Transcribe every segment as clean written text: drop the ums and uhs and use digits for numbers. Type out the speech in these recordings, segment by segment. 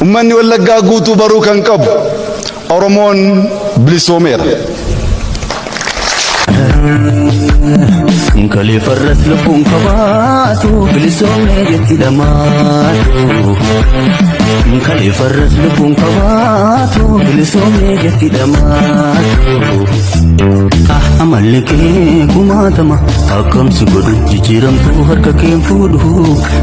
ummanni wallaggaa guutuu baruu kan qabu Oromoon bilisoomeera. Kali farras lubbuun qabaatu bilisoomee jetti dhamaatu. Kali farras lubbuun qabaatu bilisoomee jetti dhamaatu. Amalli kee kumaatama akkamsi godhu jijjiiramtuu harka keen fuudhu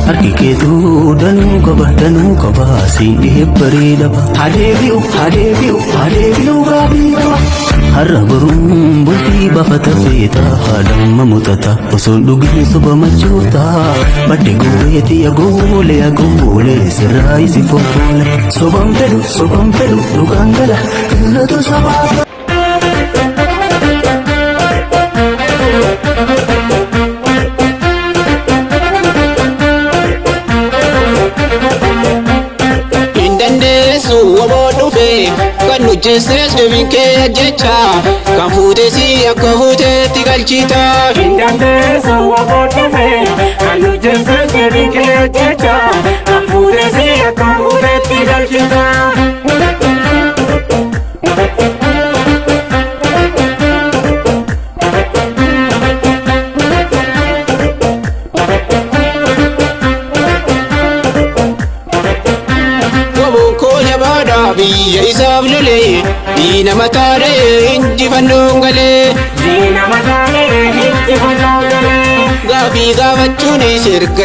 harki keetuu danuu qaba siin dhihee bareedaba. Hadeebi'u gaabii qaba har'a boruun bultii bafata feeta haadhamma mutata osoon dhugii soba machoota badde gooreeti agoolee sirraa isi foofoole soban fedhu dhugaan gala irratu sabaa. Kan nujeses devin ke jecha kan fuute si akka fuutetti galchita. Hindande sawa botefe kan nujeses devin ke jecha kan fuute si akka fuutetti galchita. Biyya isaaf lolee diina mataaree injifannoon galee. Diina mataaree injifannoon galee. Gaaffii gaafachuun sirga.